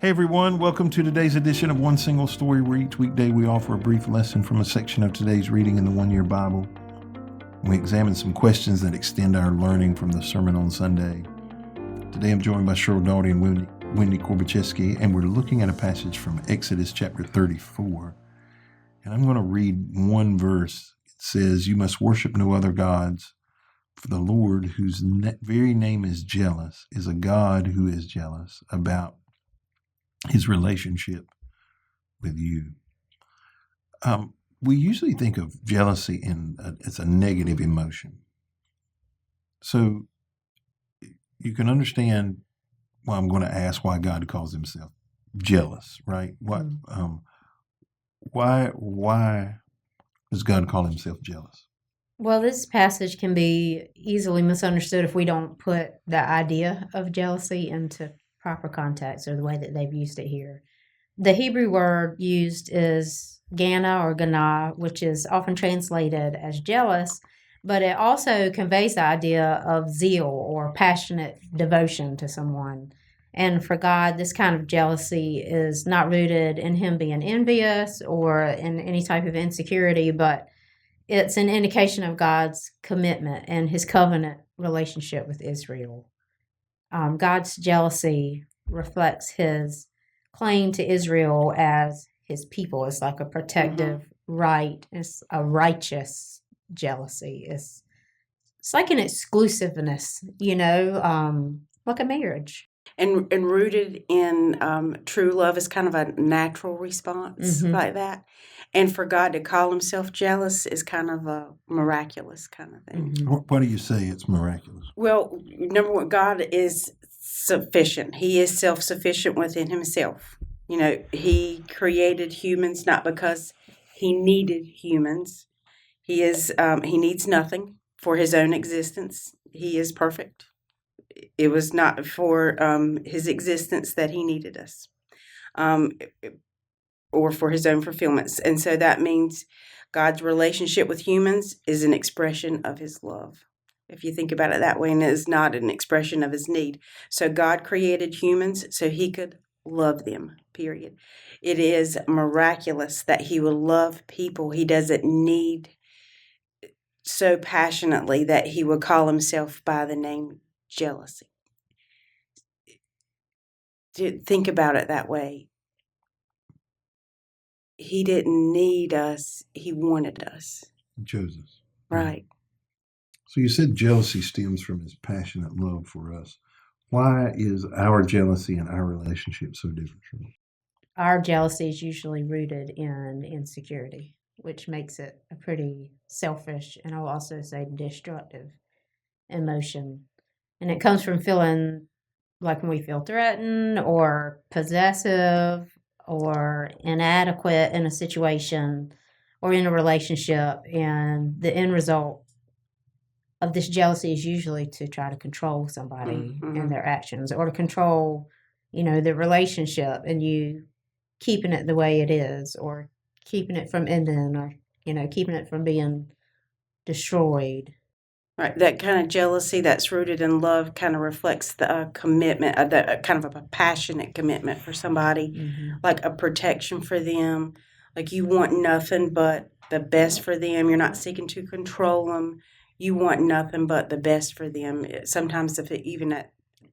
Hey everyone, welcome to today's edition of One Single Story, where each weekday we offer a brief lesson from a section of today's reading in the One Year Bible. We examine some questions that extend our learning from the Sermon on Sunday. Today I'm joined by Sheryl Daughety and Wendy Korbusieski, and we're looking at a passage from Exodus chapter 34. And I'm going to read one verse. It says, "You must worship no other gods, for the Lord, whose very name is jealous, is a God who is jealous about his relationship with you." We usually think of jealousy as a negative emotion. So you can understand why I'm going to ask why God calls himself jealous, right? Why does God call himself jealous? Well, this passage can be easily misunderstood if we don't put the idea of jealousy into proper context or the way that they've used it here. The Hebrew word used is gana or gana, which is often translated as jealous, but it also conveys the idea of zeal or passionate devotion to someone. And for God, this kind of jealousy is not rooted in him being envious or in any type of insecurity, but it's an indication of God's commitment and his covenant relationship with Israel. God's jealousy reflects his claim to Israel as his people. It's like a protective right. It's a righteous jealousy. It's like an exclusiveness, like a marriage. And rooted in true love is kind of a natural response like that. And for God to call himself jealous is kind of a miraculous kind of thing. Why do you say it's miraculous? Well, number one, God is sufficient. He is self-sufficient within himself. He created humans not because he needed humans. He needs nothing for his own existence. He is perfect. It was not for his existence that he needed us, or for his own fulfillments. And so that means God's relationship with humans is an expression of his love, if you think about it that way, and it is not an expression of his need. So God created humans so he could love them, period. It is miraculous that he will love people he doesn't need so passionately that he would call himself by the name jealousy. Think about it that way. He didn't need us. He wanted us. He chose us. Right. So you said jealousy stems from his passionate love for us. Why is our jealousy and our relationship so different from it? Our jealousy is usually rooted in insecurity, which makes it a pretty selfish and I'll also say destructive emotion. And it comes from feeling like when we feel threatened or possessive or inadequate in a situation or in a relationship. And the end result of this jealousy is usually to try to control somebody and their actions or to control, the relationship and you keeping it the way it is or keeping it from ending or, keeping it from being destroyed. Right. That kind of jealousy that's rooted in love kind of reflects the commitment, the kind of a passionate commitment for somebody, like a protection for them. Like you want nothing but the best for them. You're not seeking to control them. You want nothing but the best for them. Sometimes even at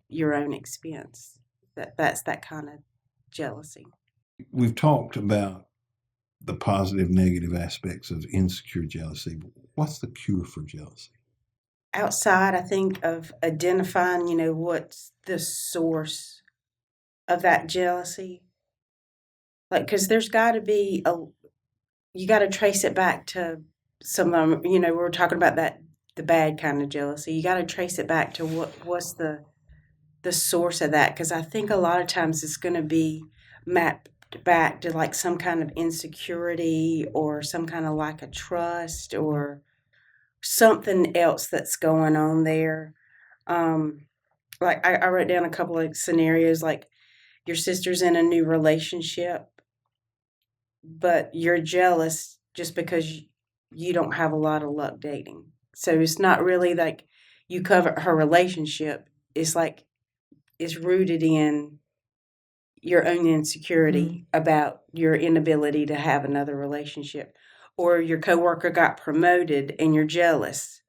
your own expense. That's that kind of jealousy. We've talked about the positive, negative aspects of insecure jealousy. What's the cure for jealousy? Outside, I think, of identifying, what's the source of that jealousy. Like, because there's got to be you got to trace it back to some of them, we were talking about the bad kind of jealousy. You got to trace it back to what's the source of that. Because I think a lot of times it's going to be mapped back to like some kind of insecurity or some kind of lack of trust or something else that's going on there. Like I wrote down a couple of scenarios, like your sister's in a new relationship, but you're jealous just because you don't have a lot of luck dating. So it's not really like you cover her relationship. It's like it's rooted in your own insecurity about your inability to have another relationship, or your coworker got promoted and you're jealous,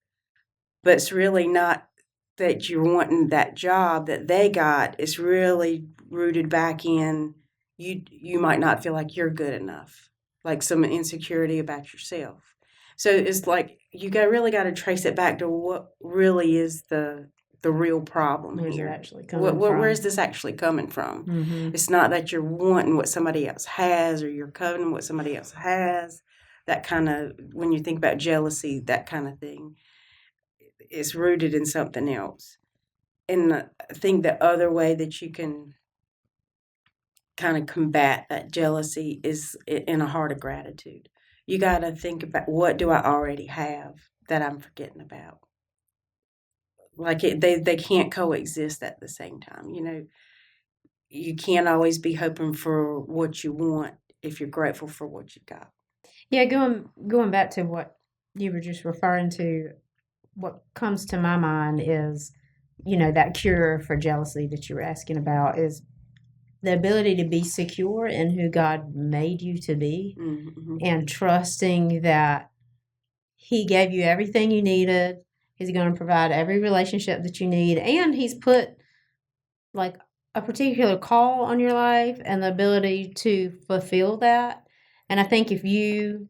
but it's really not that you're wanting that job that they got. It's really rooted back in you might not feel like you're good enough, like some insecurity about yourself. So it's like you really got to trace it back to what really is the real problem Where's it here. actually coming Where from? is this actually coming from? Mm-hmm. It's not that you're wanting what somebody else has, or you're coveting what somebody else has. That kind of, when you think about jealousy, that kind of thing is rooted in something else. And I think the other way that you can kind of combat that jealousy is in a heart of gratitude. You got to think about, what do I already have that I'm forgetting about? Like they can't coexist at the same time. You can't always be hoping for what you want if you're grateful for what you got. Yeah, going back to what you were just referring to, what comes to my mind is, that cure for jealousy that you were asking about is the ability to be secure in who God made you to be, Mm-hmm. and trusting that He gave you everything you needed. He's going to provide every relationship that you need, and He's put like a particular call on your life and the ability to fulfill that. And I think if you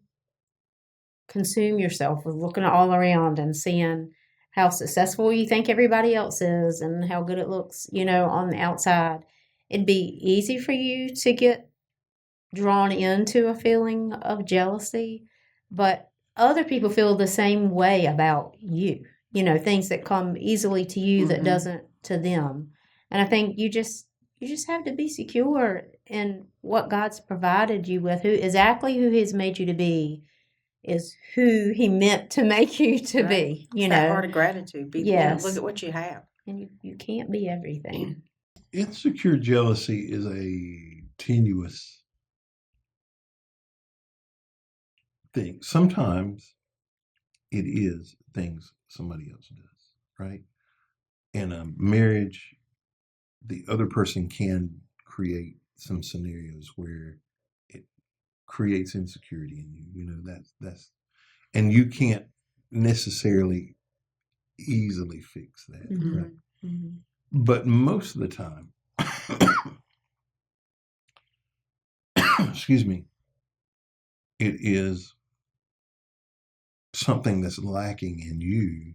consume yourself with looking all around and seeing how successful you think everybody else is and how good it looks, on the outside, it'd be easy for you to get drawn into a feeling of jealousy. But other people feel the same way about you, things that come easily to you that Mm-hmm. doesn't to them. And I think you just have to be secure in what God's provided you with, who He's made you to be is who He meant to make you to Right. be, It's that heart of gratitude. Yes. Look at what you have. And you can't be everything. Insecure jealousy is a tenuous thing. Sometimes it is things somebody else does, right? In a marriage, the other person can create some scenarios where it creates insecurity in you. That's and you can't necessarily easily fix that, Mhm. right? Mhm. But most of the time, excuse me, it is something that's lacking in you,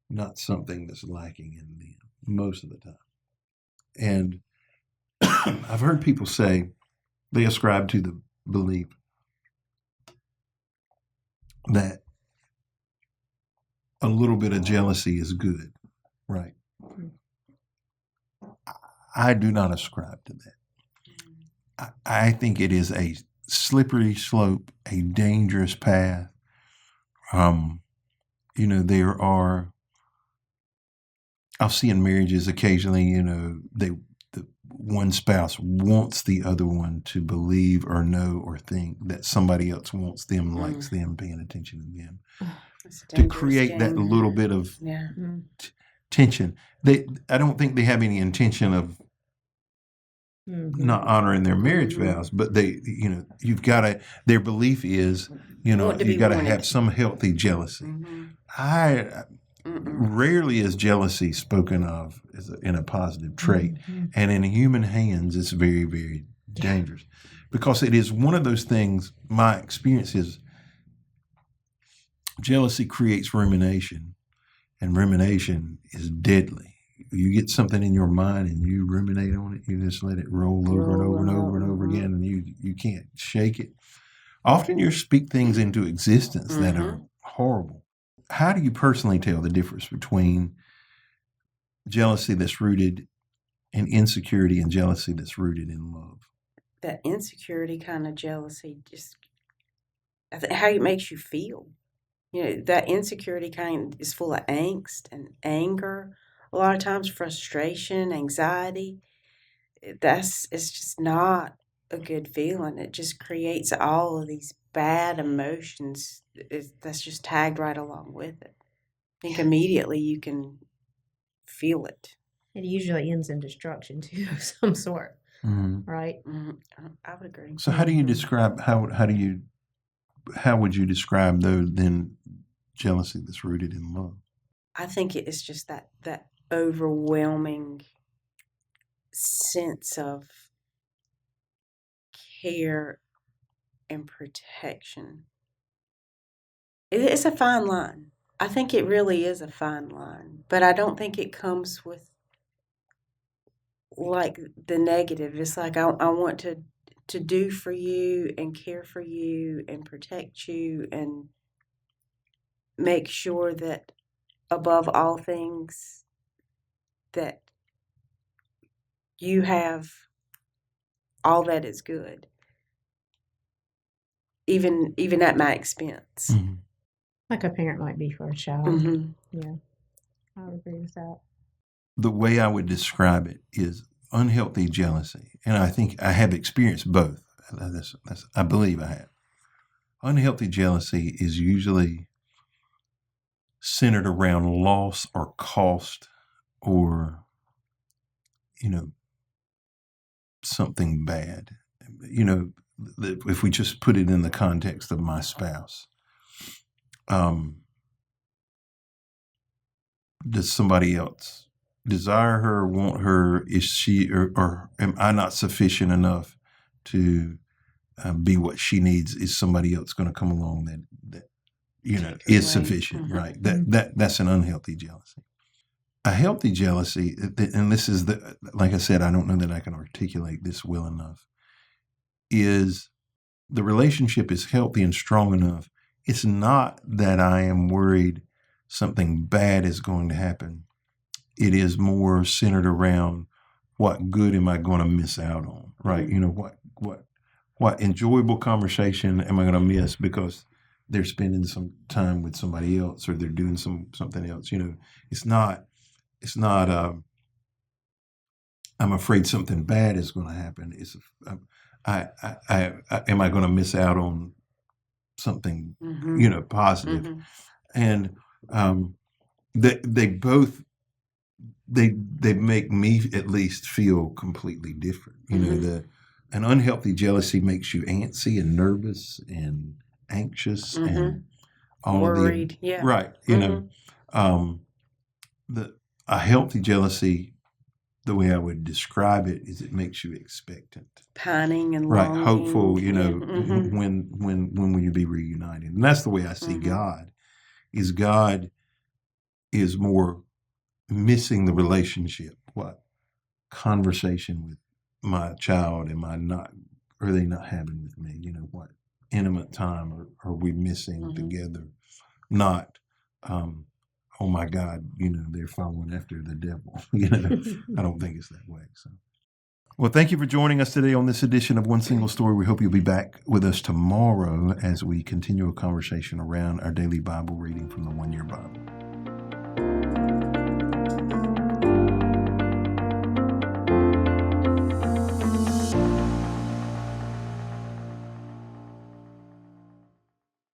not something that's lacking in them most of the time. And I've heard people say they ascribe to the belief that a little bit of jealousy is good, right? I do not ascribe to that. I think it is a slippery slope, a dangerous path. There are, I'll see in marriages occasionally, the one spouse wants the other one to believe or know or think that somebody else wants them, likes them, paying attention to them, to create that little bit of tension. I don't think they have any intention of not honoring their marriage vows, but you've got to. Their belief is, you got to have some healthy jealousy. Rarely is jealousy spoken of in a positive trait, and in human hands, it's very, very dangerous, because it is one of those things. My experience is jealousy creates rumination, and rumination is deadly. You get something in your mind and you ruminate on it, you just let it roll over and over and over and over again, and you can't shake it. Often you speak things into existence that are horrible. How do you personally tell the difference between jealousy that's rooted in insecurity and jealousy that's rooted in love? That insecurity kind of jealousy, just how it makes you feel. That insecurity kind is full of angst and anger, a lot of times frustration, anxiety. It's just not a good feeling. It just creates all of these bad emotions that's just tagged right along with it. I think immediately you can feel it. It usually ends in destruction too, of some sort. right? I would agree. So how do you describe how would you describe though then jealousy that's rooted in love? I think it is just that overwhelming sense of care and protection. It's a fine line. I think it really is a fine line, but I don't think it comes with like the negative. It's like I want to do for you and care for you and protect you and make sure that above all things that you have all that is good, even at my expense. Mm-hmm. Like a parent might be for a child. Mm-hmm. Yeah, I would agree with that. The way I would describe it is unhealthy jealousy, and I think I have experienced both. I believe I have. Unhealthy jealousy is usually centered around loss or cost or, something bad. If we just put it in the context of my spouse, does somebody else desire her, want her? Is she or am I not sufficient enough to be what she needs? Is somebody else going to come along that is sufficient? Mm-hmm. Right. That's an unhealthy jealousy. A healthy jealousy, and this is like I said, I don't know that I can articulate this well enough, is the relationship is healthy and strong enough. It's not that I am worried something bad is going to happen. It is more centered around what good am I going to miss out on, right? Mm-hmm. What enjoyable conversation am I going to miss because they're spending some time with somebody else or they're doing something else. It's not I'm afraid something bad is going to happen. It's am I going to miss out on something Mm-hmm. positive? Mm-hmm. And they both they make me at least feel completely different. An unhealthy jealousy makes you antsy and nervous and anxious Mm-hmm. and all worried. of the Yeah. right. A healthy jealousy, the way I would describe it, is it makes you expectant, Pining and right? longing. Hopeful. Mm-hmm. When will you be reunited? And that's the way I see God. God is more missing the relationship. What conversation with my child are they not having with me? What intimate time are we missing together? Not, oh my God, they're following after the devil. I don't think it's that way. So, well, thank you for joining us today on this edition of One Single Story. We hope you'll be back with us tomorrow as we continue a conversation around our daily Bible reading from the One Year Bible.